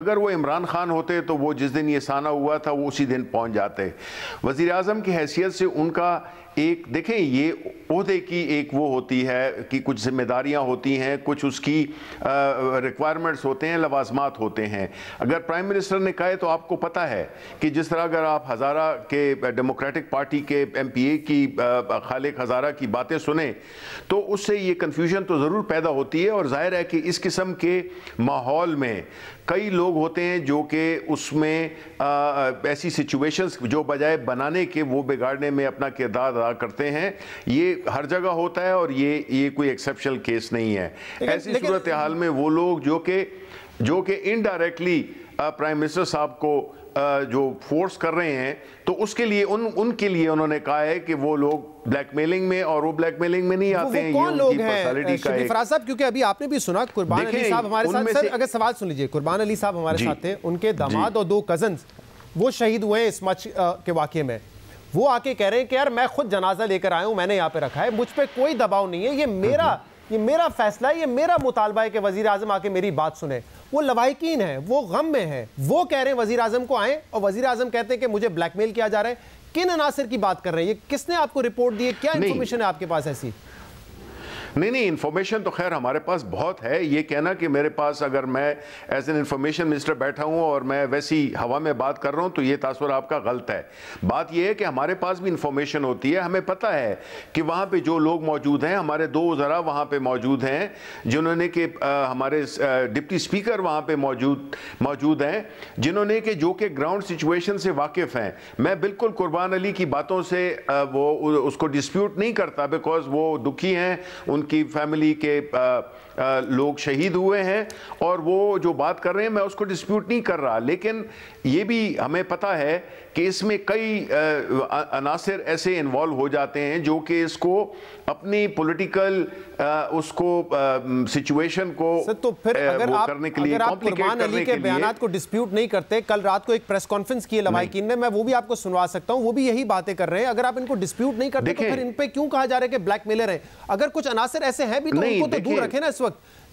اگر وہ عمران خان ہوتے تو وہ جس دن یہ سانہ ہوا تھا وہ اسی دن پہنچ جاتے۔ وزیر اعظم کی حیثیت سے ان کا ایک دیکھیں یہ عہدے کی ایک وہ ہوتی ہے کہ کچھ ذمہ داریاں ہوتی ہیں، کچھ اس کی ریکوائرمنٹس ہوتے ہیں، لوازمات ہوتے ہیں۔ اگر پرائم منسٹر نے کہا تو آپ کو پتہ ہے کہ جس طرح اگر آپ ہزارہ کے ڈیموکریٹک پارٹی کے ایم پی اے کی خالق ہزارہ کی باتیں سنیں تو اس سے یہ کنفیوژن تو ضرور پیدا ہوتی ہے، اور ظاہر ہے کہ اس قسم کے ماحول میں کئی لوگ ہوتے ہیں جو کہ اس میں ایسی سچویشنز جو بجائے بنانے کے وہ بگاڑنے میں اپنا کردار ادا کرتے ہیں۔ یہ ہر جگہ ہوتا ہے اور یہ کوئی ایکسیپشنل کیس نہیں ہے۔ ایسی صورتحال میں وہ لوگ جو کہ انڈائریکٹلی پرائم منسٹر صاحب کو جو فورس کر رہے ہیں تو اس کے لیے ان کے لیے انہوں نے کہا ہے کہ وہ لوگ بلیک میلنگ میں، اور وہ بلیک میلنگ میں نہیں آتے ہیں، یہ ان کی پرسنالٹی کا ایک فراز صاحب، کیونکہ ابھی آپ نے بھی سنا قربان علی صاحب ہمارے ساتھ، سر اگر سوال سن لیجئے، قربان علی صاحب ہمارے ساتھ تھے، ان کے داماد اور 2 کزنز وہ شہید ہوئے اس مچ کے واقعے میں۔ وہ آ کے کہہ رہے ہیں کہ یار میں خود جنازہ لے کر آیا ہوں، میں نے یہاں پہ رکھا ہے، مجھ پہ کوئی دباؤ نہیں ہے، یہ میرا فیصلہ ہے، یہ میرا مطالبہ ہے کہ وزیر اعظم آ کے میری بات سنیں۔ وہ لواحقین ہیں، وہ غم میں ہیں، وہ کہہ رہے ہیں وزیر اعظم کو آئیں، اور وزیر اعظم کہتے ہیں کہ مجھے بلیک میل کیا جا رہا ہے۔ کن عناصر کی بات کر رہے ہیں؟ یہ کس نے آپ کو رپورٹ دی ہے؟ کیا انفارمیشن ہے آپ کے پاس ایسی؟ نہیں انفارمیشن تو خیر ہمارے پاس بہت ہے۔ یہ کہنا کہ میرے پاس اگر میں ایز این انفارمیشن منسٹر بیٹھا ہوں اور میں ویسی ہوا میں بات کر رہا ہوں تو یہ تاثر آپ کا غلط ہے۔ بات یہ ہے کہ ہمارے پاس بھی انفارمیشن ہوتی ہے، ہمیں پتہ ہے کہ وہاں پہ جو لوگ موجود ہیں، ہمارے 2 وزراء وہاں پہ موجود ہیں جنہوں نے کہ ہمارے ڈپٹی اسپیکر وہاں پہ موجود ہیں جنہوں نے کہ جو کہ گراؤنڈ سچویشن سے واقف ہیں۔ میں بالکل قربان علی کی باتوں سے وہ اس کو ڈسپیوٹ نہیں کرتا، بیکاز وہ دکھی ہیں، ان کی فیملی کے لوگ شہید ہوئے ہیں اور وہ جو بات کر رہے ہیں میں اس کو ڈسپیوٹ نہیں کر رہا، لیکن یہ بھی ہمیں پتہ ہے کہ اس میں کئی عناصر ایسے انوالو ہو جاتے ہیں جو کہ اس کو اپنی پولیٹیکل اس کو سچویشن کو تو پھر اگر آپ قربان علی کے بیانات کو ڈسپیوٹ نہیں کرتے، کل رات کو ایک پریس کانفرنس کی ہے لواحقین نے، میں وہ بھی آپ کو سنوا سکتا ہوں، وہ بھی یہی باتیں کر رہے ہیں۔ اگر آپ ان کو ڈسپیوٹ نہیں کرتے تو پھر ان پہ کیوں کہا جا رہا ہے کہ بلیک میلر ہیں؟ اگر کچھ عناصر ایسے ہیں بھی تو ان کو تو دور رکھیں نا اس وقت۔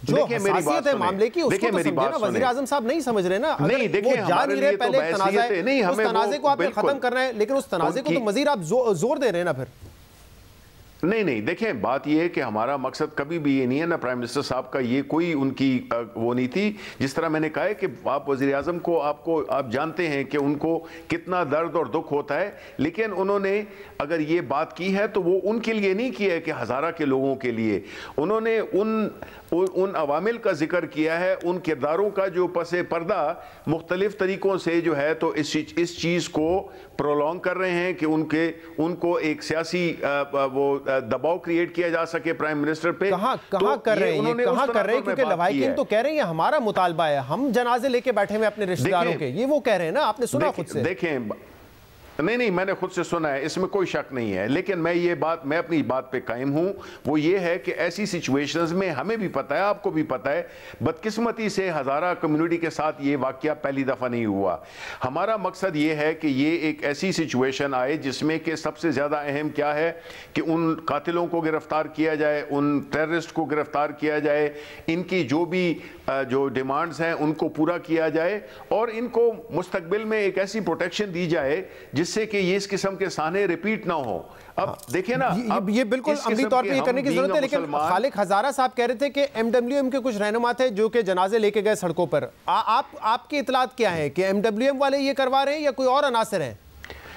جو حساسیت ہے معاملے کی اس کو تو سمجھے نا، وزیر اعظم صاحب نہیں سمجھ رہے نا، اگر وہ جا نہیں رہے پہلے ایک تنازع ہے، اس تنازع کو آپ نے ختم کرنا ہے، لیکن اس تنازع کو تو مزید آپ زور دے رہے ہیں نا پھر۔ نہیں دیکھیں بات یہ ہے کہ ہمارا مقصد کبھی بھی یہ نہیں ہے نا، پرائم منسٹر صاحب کا یہ کوئی ان کی وہ نہیں تھی۔ جس طرح میں نے کہا ہے کہ آپ وزیر اعظم کو آپ جانتے ہیں کہ ان کو کتنا درد اور دکھ ہوتا ہے، لیکن انہوں نے اگر یہ بات کی ہے تو وہ ان کے لیے نہیں کی ہے کہ ہزارہ کے لوگوں کے لیے، انہوں نے ان عوامل کا ذکر کیا ہے، ان کرداروں کا جو پس پردہ مختلف طریقوں سے جو ہے تو اس چیز کو پرولونگ کر رہے ہیں کہ ان کو ایک سیاسی وہ دباؤ کریٹ کیا جا سکے پرائم منسٹر پہ۔ کہاں کر رہے ہیں کیونکہ لواحقین تو کہہ رہے ہیں یہ ہمارا مطالبہ ہے، ہم جنازے لے کے بیٹھے ہوئے اپنے رشتہ داروں کے، یہ وہ کہہ رہے ہیں نا، آپ نے سنا خود سے؟ دیکھیں نہیں میں نے خود سے سنا ہے، اس میں کوئی شک نہیں ہے، لیکن میں اپنی بات پہ قائم ہوں، وہ یہ ہے کہ ایسی سچویشنز میں ہمیں بھی پتہ ہے، آپ کو بھی پتہ ہے، بدقسمتی سے ہزارہ کمیونٹی کے ساتھ یہ واقعہ پہلی دفعہ نہیں ہوا۔ ہمارا مقصد یہ ہے کہ یہ ایک ایسی سچویشن آئے جس میں کہ سب سے زیادہ اہم کیا ہے کہ ان قاتلوں کو گرفتار کیا جائے، ان ٹیررسٹ کو گرفتار کیا جائے، ان کی جو ڈیمانڈز ہیں ان کو پورا کیا جائے، اور ان کو مستقبل میں ایک ایسی پروٹیکشن دی جائے جس سے کہ یہ اس قسم کے سانے ریپیٹ نہ ہو۔ اب دیکھیں نا، یہ بالکل عملی طور پہ یہ کرنے کی ضرورت ہے، لیکن خالق ہزارہ صاحب کہہ رہے تھے کہ ایم ڈبلیو ایم کے کچھ رہنما تھے جو کہ جنازے لے کے گئے سڑکوں پر۔ آپ کی اطلاعات کیا ہیں کہ ایم ڈبلیو ایم والے یہ کروا رہے ہیں یا کوئی اور عناصر ہیں؟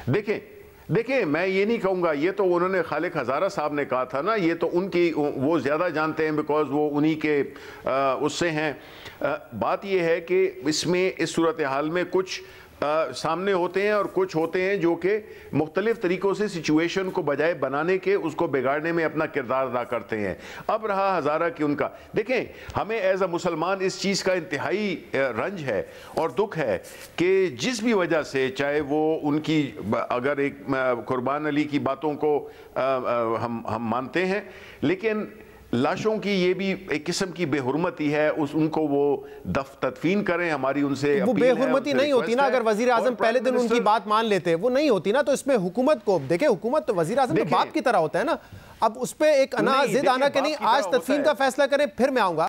دیکھیں میں یہ نہیں کہوں گا، یہ تو انہوں نے خالق ہزارہ صاحب نے کہا تھا نا، یہ تو ان کی وہ زیادہ جانتے ہیں بیکاز وہ انہی کے اس سے ہیں۔ بات یہ ہے کہ اس میں اس صورتحال میں کچھ سامنے ہوتے ہیں اور کچھ ہوتے ہیں جو کہ مختلف طریقوں سے سچویشن کو بجائے بنانے کے اس کو بگاڑنے میں اپنا کردار ادا کرتے ہیں۔ اب رہا ہزارہ کی ان کا، دیکھیں ہمیں ایز اے مسلمان اس چیز کا انتہائی رنج ہے اور دکھ ہے کہ جس بھی وجہ سے، چاہے وہ ان کی اگر ایک قربان علی کی باتوں کو ہم مانتے ہیں، لیکن لاشوں کی یہ بھی ایک قسم کی بے حرمتی ہے، ان کو وہ تدفین کریں، ہماری ان سے وہ بے حرمتی نہیں ہوتی نا، اگر وزیر اعظم پہلے دن ان کی بات مان لیتے وہ نہیں ہوتی نا، تو اس میں حکومت کو دیکھیں، حکومت تو وزیر اعظم تو باپ کی طرح ہوتا ہے نا، اب اس پہ ایک ضد آنا کہ نہیں آج تدفین کا فیصلہ کریں پھر میں آؤں گا۔